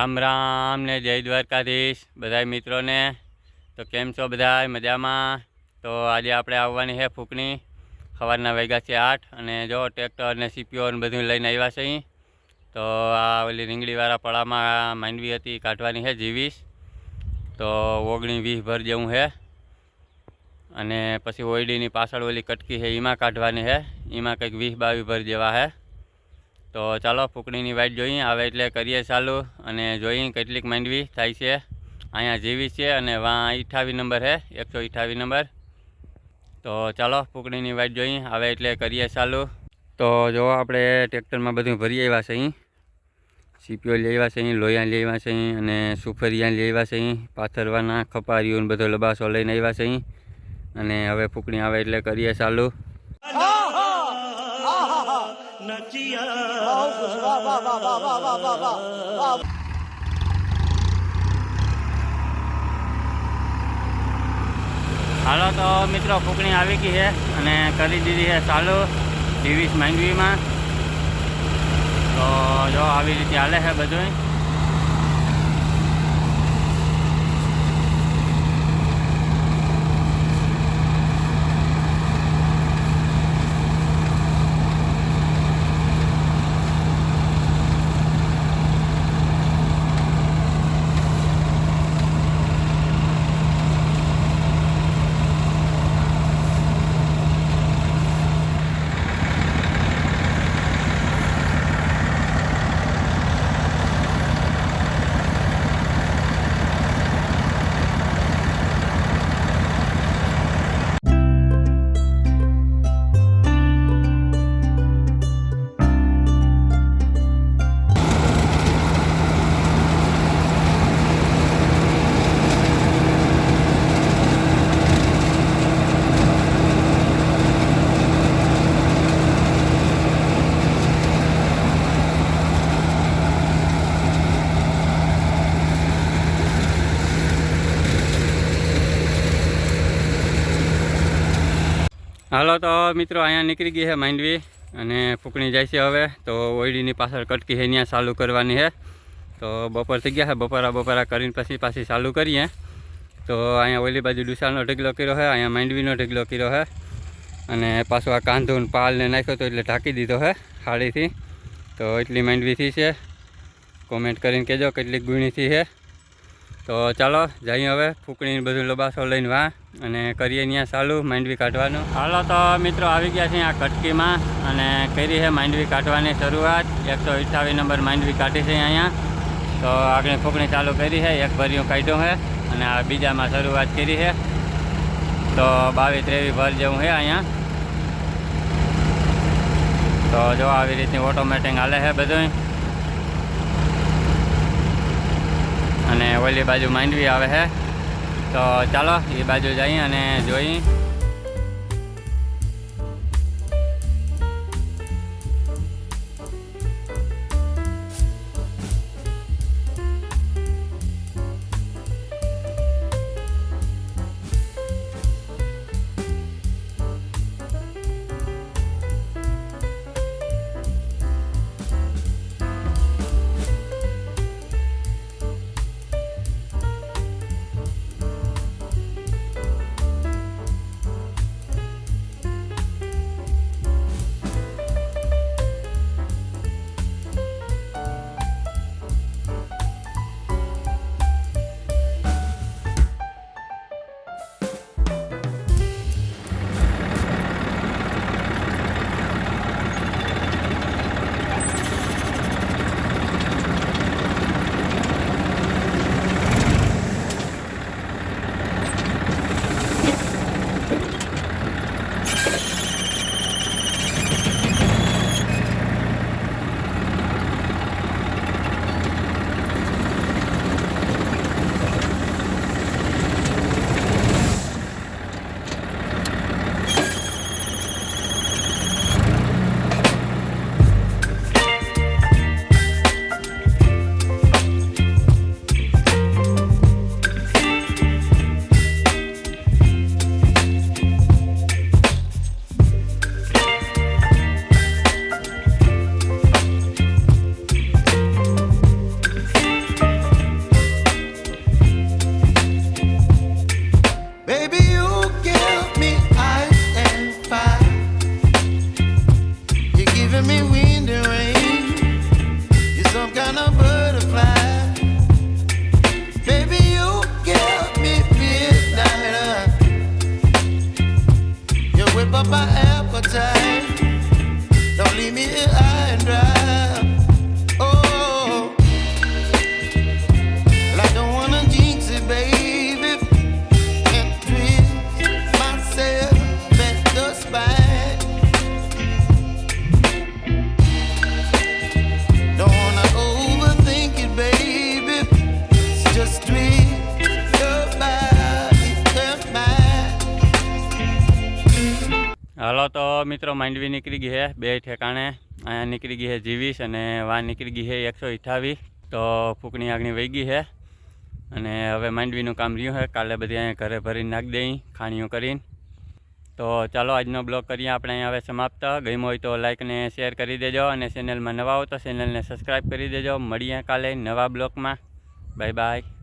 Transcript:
રામ રામ ને જય દ્વારકાધીશ બધા મિત્રોને। તો કેમ છો બધા મજામાં? તો આજે આપણે આવવાની છે ફૂકણી। સવારના વાગ્યા છે 8 અને જો ટ્રેક્ટર ને સીપીઓ ને બધું લઈને આવ્યા છે। તો આ ઓલી રીંગણીવાળા પડામાં માંડવી હતી કાઢવાની છે જીવીશ। તો 19-20 ભર જેવું છે અને પછી ઓયડીની પાછળ ઓલી કટકી છે એમાં કાઢવાની છે, એમાં કંઈક 20-22 ભર જેવા છે। તો ચાલો ફૂકણીની વાટ જોઈએ આવે એટલે કરીએ ચાલુ અને જોઈએ કેટલીક માંડવી થાય છે। અહીંયા જેવી છે અને વાં 28 નંબર છે, 128 નંબર। તો ચાલો ફૂકણીની વાટ જોઈએ આવે એટલે કરીએ ચાલુ। તો જો આપણે ટ્રેક્ટરમાં બધું ભરી આવ્યા છે, સીપીઓ લઈ આવ્યા છે, લોયા લઈ આવ્યા છે અને સુફરિયા લઈ આવ્યા છે, પાથરવાના ખપારીઓ બધો લબાસો લઈને આવ્યા છે અને હવે ફૂકણી આવે એટલે કરીએ ચાલુ। હાલો તો મિત્રો ફૂકણી આવી ગઈ છે અને કરી દીધી છે ચાલુ 20 માંડવીમાં। તો જો આવી રીતે હાલે છે બધું। હાલો તો મિત્રો અહીંયા નીકળી ગઈ છે માંડવી અને ફૂકણી જાય છે હવે। તો ઓયડીની પાછળ કટકી છે ત્યાં ચાલુ કરવાની છે। તો બપોર થઈ ગયા છે, બપોરા કરીને પછી પાછી ચાલુ કરીએ। તો અહીંયા ઓલી બાજુ ડુસાનો ઢગલો કર્યો છે, અહીંયા માંડવીનો ઢગલો કર્યો છે અને પાછું આ કાંધો પાલને નાખ્યો તો એટલે ઢાંકી દીધો છે હાડીથી। તો એટલી માંડવીથી છે, કોમેન્ટ કરીને કહેજો કેટલીક ગુણીથી છે। તો ચાલો જઈએ હવે ફૂકણીને બધું લબાસો લઈને વાં અને કરીએ ત્યાં ચાલુ માંડવી કાઢવાનું। હાલો તો મિત્રો આવી ગયા છે આ કટકીમાં અને કરી છે માંડવી કાઢવાની શરૂઆત। 128 નંબર માંડવી કાઢી છે અહીંયા। તો આગળ ફૂકણી ચાલુ કરી છે, એક ભર્યું કાઢ્યું છે અને આ બીજામાં શરૂઆત કરી છે। તો 22-23 ભર જેવું છે અહીંયા। તો જો આવી રીતની ઓટોમેટિક હાલે છે બધું અને ઓલી બાજુ માંડવી આવે છે। તો ચાલો એ બાજુ જઈએ અને જોઈએ। મિત્રો માંડવી નીકળી ગઈ છે 2 ઠેકાણે. અહીંયા નીકળી ગઈ છે 20 અને વાં નીકળી ગઈ છે 128. તો ફૂંકણી આગળ વહી ગઈ છે અને હવે માંડવીનું કામ રહ્યું છે. કાલે બધી અહીંયા ઘરે ભરીને નાખી દઈ ખાણીઓ કરીને. તો ચાલો આજનો બ્લોગ કરીએ આપણે અહીંયા હવે સમાપ્ત. ગમ્યો હોય તો લાઇક ને શેર કરી દેજો અને ચેનલમાં નવા હો તો ચેનલને સબસ્ક્રાઈબ કરી દેજો. મળીએ કાલે નવા બ્લોગમાં. Bye bye.